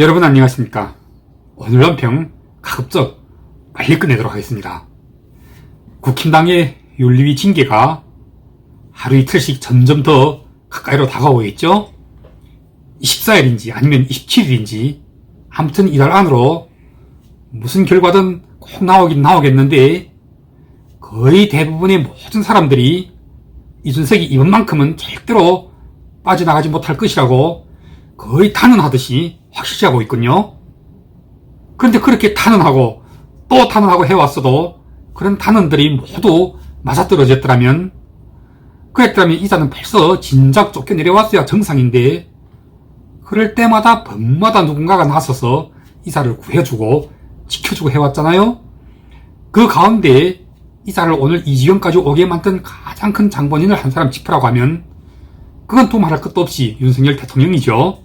여러분 안녕하십니까. 오늘 논평 가급적 빨리 끝내도록 하겠습니다. 국힘당의 윤리위 징계가 하루 이틀씩 점점 더 가까이로 다가오고 있죠. 24일인지 아니면 27일인지 아무튼 이달 안으로 무슨 결과든 꼭 나오긴 나오겠는데 거의 대부분의 모든 사람들이 이준석이 이번만큼은 절대로 빠져나가지 못할 것이라고 거의 단언하듯이 확실시하고 있군요. 그런데 그렇게 단언하고 또 단언하고 해왔어도 그런 단언들이 모두 맞아떨어졌더라면 그랬더라면 이자는 벌써 진작 쫓겨내려왔어야 정상인데 그럴 때마다 밤마다 누군가가 나서서 이자를 구해주고 지켜주고 해왔잖아요. 그 가운데 이자를 오늘 이 지경까지 오게 만든 가장 큰 장본인을 한 사람 짚으라고 하면 그건 또 말할 것도 없이 윤석열 대통령이죠.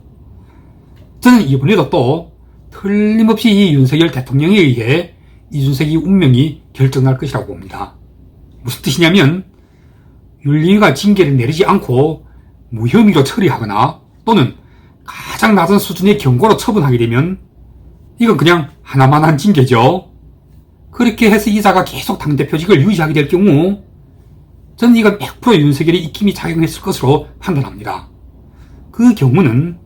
저는 이번에도 또 틀림없이 이 윤석열 대통령에 의해 이준석이 운명이 결정날 것이라고 봅니다. 무슨 뜻이냐면 윤리위가 징계를 내리지 않고 무혐의로 처리하거나 또는 가장 낮은 수준의 경고로 처분하게 되면 이건 그냥 하나만한 징계죠. 그렇게 해서 이자가 계속 당대표직을 유지하게 될 경우 저는 이건 100% 윤석열의 입김이 작용했을 것으로 판단합니다. 그 경우는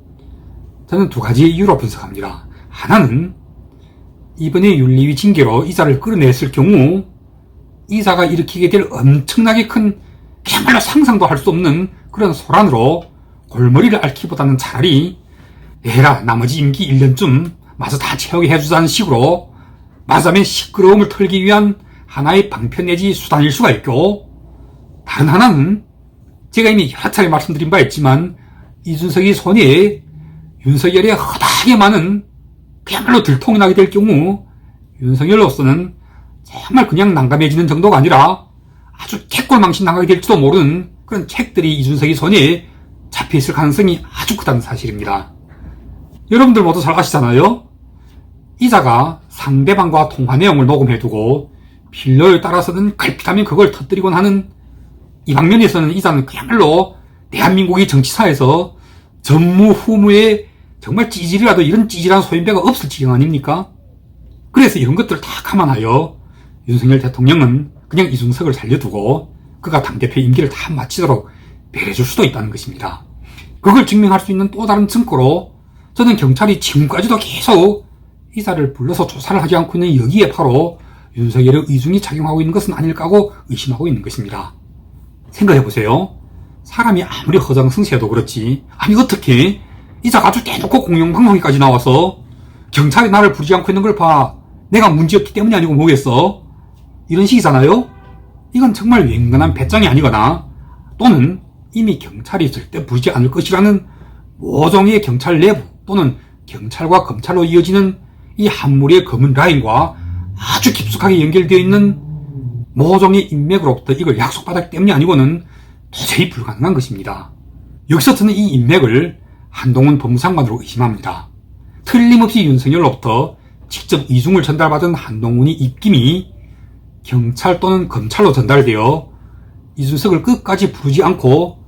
저는 두 가지의 이유로 분석합니다. 하나는 이번에 윤리위 징계로 이자를 끌어냈을 경우 이자가 일으키게 될 엄청나게 큰 그야말로 상상도 할 수 없는 그런 소란으로 골머리를 앓기보다는 차라리 에라 나머지 임기 1년쯤 마저 다 채우게 해주자는 식으로 말하자면 시끄러움을 털기 위한 하나의 방편 내지 수단일 수가 있고 다른 하나는 제가 이미 여러 차례 말씀드린 바 있지만 이준석이 손에 윤석열의 허다하게 많은 그야말로 들통이 나게 될 경우 윤석열로서는 정말 그냥 난감해지는 정도가 아니라 아주 개꼴망신 당하게 될지도 모르는 그런 책들이 이준석이 손에 잡혀있을 가능성이 아주 크다는 사실입니다. 여러분들 모두 잘 아시잖아요. 이자가 상대방과 통화 내용을 녹음해두고 필요에 따라서는 갈피하면 그걸 터뜨리곤 하는 이 방면에서는 이자는 그야말로 대한민국의 정치사에서 전무후무의 정말 찌질이라도 이런 찌질한 소인배가 없을 지경 아닙니까? 그래서 이런 것들을 다 감안하여 윤석열 대통령은 그냥 이준석을 살려두고 그가 당대표 임기를 다 마치도록 배려줄 수도 있다는 것입니다. 그걸 증명할 수 있는 또 다른 증거로 저는 경찰이 지금까지도 계속 이자를 불러서 조사를 하지 않고 있는 여기에 바로 윤석열의 의중이 작용하고 있는 것은 아닐까 하고 의심하고 있는 것입니다. 생각해보세요. 사람이 아무리 허정승세해도 그렇지 아니 어떻게 이자가 아주 대놓고 공영방송에까지 나와서 경찰이 나를 부르지 않고 있는 걸 봐 내가 문제였기 때문이 아니고 뭐겠어 이런 식이잖아요. 이건 정말 웬간한 배짱이 아니거나 또는 이미 경찰이 절대 부르지 않을 것이라는 모종의 경찰 내부 또는 경찰과 검찰로 이어지는 이 한 무리의 검은 라인과 아주 깊숙하게 연결되어 있는 모종의 인맥으로부터 이걸 약속받았기 때문이 아니고는 도저히 불가능한 것입니다. 여기서 저는 이 인맥을 한동훈 법무장관으로 의심합니다. 틀림없이 윤석열로부터 직접 이중을 전달받은 한동훈이 입김이 경찰 또는 검찰로 전달되어 이준석을 끝까지 부르지 않고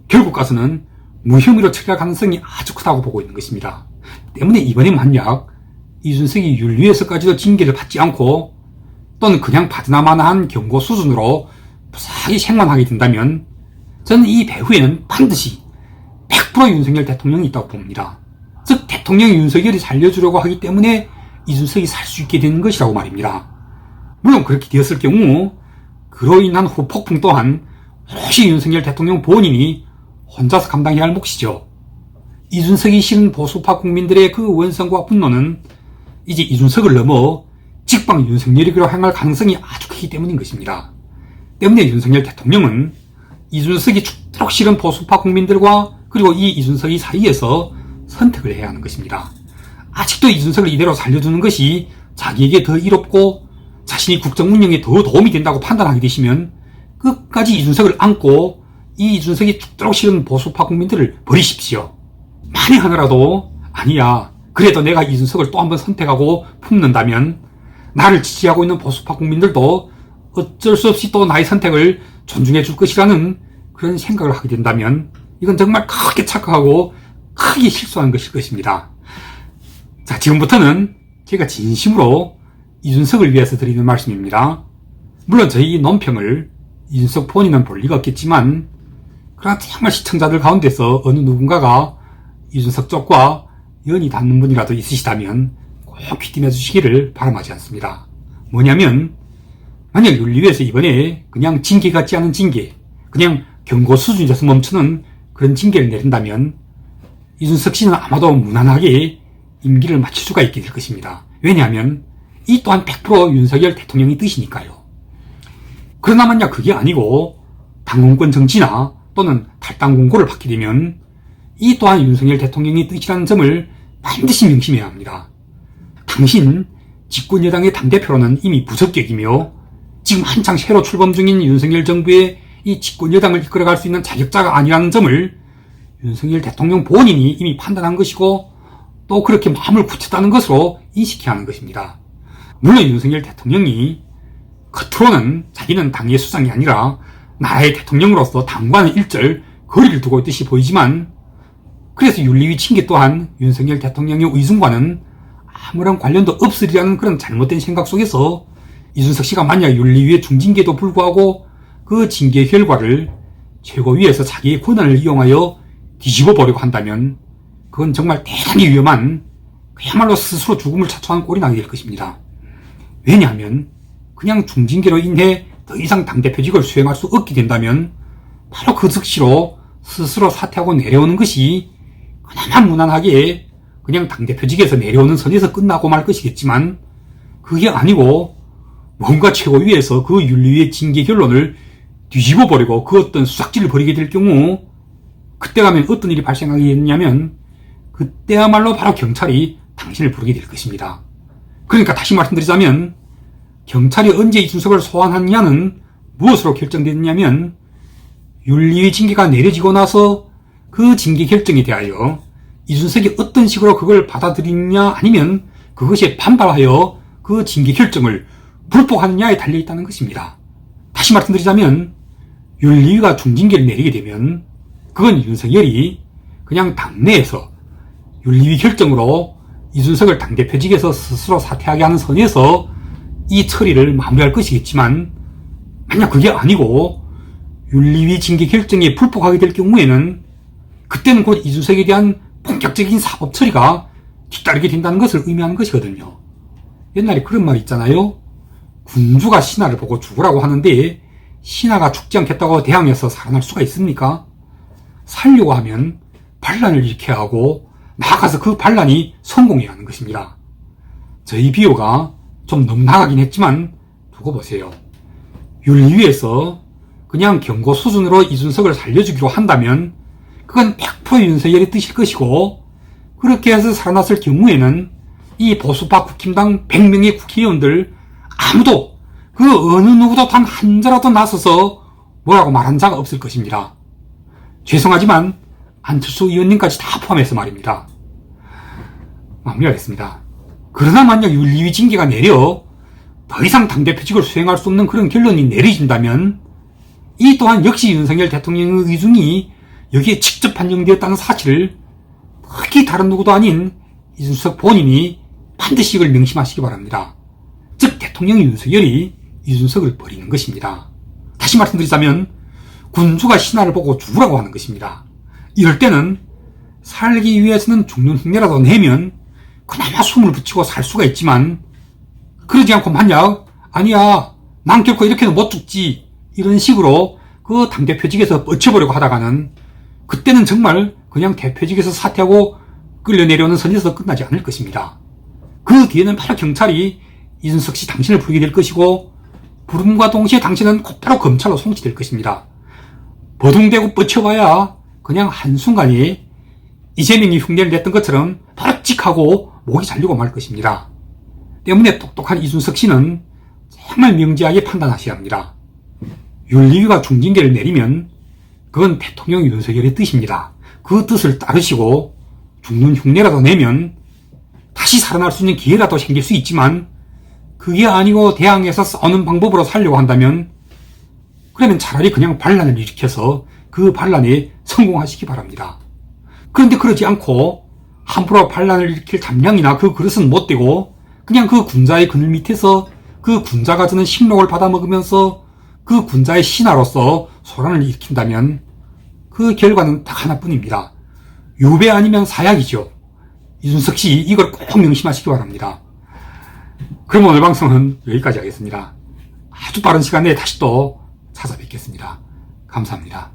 결국 가서는 무혐의로 처리할 가능성이 아주 크다고 보고 있는 것입니다. 때문에 이번에 만약 이준석이 윤리위에서까지도 징계를 받지 않고 또는 그냥 받으나 마나한 경고 수준으로 무사하게 생還하게 된다면 저는 이 배후에는 반드시 100% 윤석열 대통령이 있다고 봅니다. 즉 대통령 윤석열이 살려주려고 하기 때문에 이준석이 살 수 있게 되는 것이라고 말입니다. 물론 그렇게 되었을 경우 그로 인한 후폭풍 또한 오롯이 윤석열 대통령 본인이 혼자서 감당해야 할 몫이죠. 이준석이 싫은 보수파 국민들의 그 원성과 분노는 이제 이준석을 넘어 직방 윤석열에게로 향할 가능성이 아주 크기 때문인 것입니다. 때문에 윤석열 대통령은 이준석이 죽도록 싫은 보수파 국민들과 그리고 이 이준석이 사이에서 선택을 해야 하는 것입니다. 아직도 이준석을 이대로 살려두는 것이 자기에게 더 이롭고 자신이 국정 운영에 더 도움이 된다고 판단하게 되시면 끝까지 이준석을 안고 이 이준석이 죽도록 싫은 보수파 국민들을 버리십시오. 만에 하나라도 아니야 그래도 내가 이준석을 또 한번 선택하고 품는다면 나를 지지하고 있는 보수파 국민들도 어쩔 수 없이 또 나의 선택을 존중해 줄 것이라는 그런 생각을 하게 된다면 이건 정말 크게 착각하고 크게 실수한 것일 것입니다. 지금부터는 제가 진심으로 이준석을 위해서 드리는 말씀입니다. 물론 저희 논평을 이준석 본인은 볼 리가 없겠지만 그러나 정말 시청자들 가운데서 어느 누군가가 이준석 쪽과 연이 닿는 분이라도 있으시다면 꼭 귀띔해 주시기를 바람하지 않습니다. 뭐냐면 만약 윤리위에서 이번에 그냥 징계 같지 않은 징계, 그냥 경고 수준에서 멈추는 그런 징계를 내린다면 이준석 씨는 아마도 무난하게 임기를 마칠 수가 있게 될 것입니다. 왜냐하면 이 또한 100% 윤석열 대통령의 뜻이니까요. 그러나 만약 그게 아니고 당원권 정지나 또는 탈당 공고를 받게 되면 이 또한 윤석열 대통령의 뜻이라는 점을 반드시 명심해야 합니다. 당신 집권여당의 당대표로는 이미 부적격이며 지금 한창 새로 출범 중인 윤석열 정부의 이 집권여당을 이끌어갈 수 있는 자격자가 아니라는 점을 윤석열 대통령 본인이 이미 판단한 것이고 또 그렇게 마음을 굳혔다는 것으로 인식해야 하는 것입니다. 물론 윤석열 대통령이 겉으로는 자기는 당의 수장이 아니라 나라의 대통령으로서 당과는 일절 거리를 두고 있듯이 보이지만 그래서 윤리위 징계 또한 윤석열 대통령의 의중과는 아무런 관련도 없으리라는 그런 잘못된 생각 속에서 이준석 씨가 만약 윤리위의 중징계도 불구하고 그 징계 결과를 최고위에서 자기의 권한을 이용하여 뒤집어 보려고 한다면 그건 정말 대단히 위험한 그야말로 스스로 죽음을 자초한 꼴이 나게 될 것입니다. 왜냐하면 그냥 중징계로 인해 더 이상 당대표직을 수행할 수 없게 된다면 바로 그 즉시로 스스로 사퇴하고 내려오는 것이 그나마 무난하게 그냥 당대표직에서 내려오는 선에서 끝나고 말 것이겠지만 그게 아니고 뭔가 최고위에서 그 윤리위의 징계 결론을 뒤집어 버리고 그 어떤 수작질을 벌이게 될 경우 그때 가면 어떤 일이 발생하겠냐면 그때야말로 바로 경찰이 당신을 부르게 될 것입니다. 그러니까 다시 말씀드리자면 경찰이 언제 이준석을 소환하느냐는 무엇으로 결정됐냐면 윤리위 징계가 내려지고 나서 그 징계 결정에 대하여 이준석이 어떤 식으로 그걸 받아들이느냐 아니면 그것에 반발하여 그 징계 결정을 불복하느냐에 달려있다는 것입니다. 다시 말씀드리자면 윤리위가 중징계를 내리게 되면 그건 윤석열이 그냥 당내에서 윤리위 결정으로 이준석을 당대표직에서 스스로 사퇴하게 하는 선에서 이 처리를 마무리할 것이겠지만 만약 그게 아니고 윤리위 징계 결정에 불복하게 될 경우에는 그때는 곧 이준석에 대한 본격적인 사법 처리가 뒤따르게 된다는 것을 의미하는 것이거든요. 옛날에 그런 말 있잖아요. 군주가 신하를 보고 죽으라고 하는데 신하가 죽지 않겠다고 대항해서 살아날 수가 있습니까? 살려고 하면 반란을 일으켜야 하고 나아가서 그 반란이 성공해야 하는 것입니다. 저희 비유가 좀 너무 나가긴 했지만 두고 보세요. 윤리위에서 그냥 경고 수준으로 이준석을 살려주기로 한다면 그건 100% 윤석열의 뜻일 것이고 그렇게 해서 살아났을 경우에는 이 보수파 국힘당 100명의 국회의원들 아무도 그 어느 누구도 단 한 자라도 나서서 뭐라고 말한 자가 없을 것입니다. 죄송하지만 안철수 의원님까지 다 포함해서 말입니다. 마무리하겠습니다. 그러나 만약 윤리위 징계가 내려 더 이상 당대표직을 수행할 수 없는 그런 결론이 내려진다면 이 또한 역시 윤석열 대통령의 의중이 여기에 직접 반영되었다는 사실을 특히 다른 누구도 아닌 이준석 본인이 반드시 이걸 명심하시기 바랍니다. 즉 대통령 윤석열이 이준석을 버리는 것입니다. 다시 말씀드리자면 군주가 신하를 보고 죽으라고 하는 것입니다. 이럴 때는 살기 위해서는 죽는 흉내라도 내면 그나마 숨을 붙이고 살 수가 있지만 그러지 않고 만약 아니야 난 결코 이렇게는 못 죽지 이런 식으로 그 당대표직에서 뻗쳐보려고 하다가는 그때는 정말 그냥 대표직에서 사퇴하고 끌려내려오는 선에서 끝나지 않을 것입니다. 그 뒤에는 바로 경찰이 이준석 씨 당신을 부르게 될 것이고 부름과 동시에 당신은 곧바로 검찰로 송치될 것입니다. 버둥대고 뻗쳐봐야 그냥 한순간에 이재명이 흉내를 냈던 것처럼 바로 찍하고 목이 잘리고 말 것입니다. 때문에 똑똑한 이준석 씨는 정말 명지하게 판단하셔야 합니다. 윤리위가 중징계를 내리면 그건 대통령 윤석열의 뜻입니다. 그 뜻을 따르시고 죽는 흉내라도 내면 다시 살아날 수 있는 기회라도 생길 수 있지만 그게 아니고 대항해서 싸우는 방법으로 살려고 한다면 그러면 차라리 그냥 반란을 일으켜서 그 반란에 성공하시기 바랍니다. 그런데 그러지 않고 함부로 반란을 일으킬 담량이나 그 그릇은 못 되고 그냥 그 군자의 그늘 밑에서 그 군자가 주는 식록을 받아먹으면서 그 군자의 신하로서 소란을 일으킨다면 그 결과는 딱 하나뿐입니다. 유배 아니면 사약이죠. 이준석 씨 이걸 꼭 명심하시기 바랍니다. 그럼 오늘 방송은 여기까지 하겠습니다. 아주 빠른 시간 내에 다시 또 찾아뵙겠습니다. 감사합니다.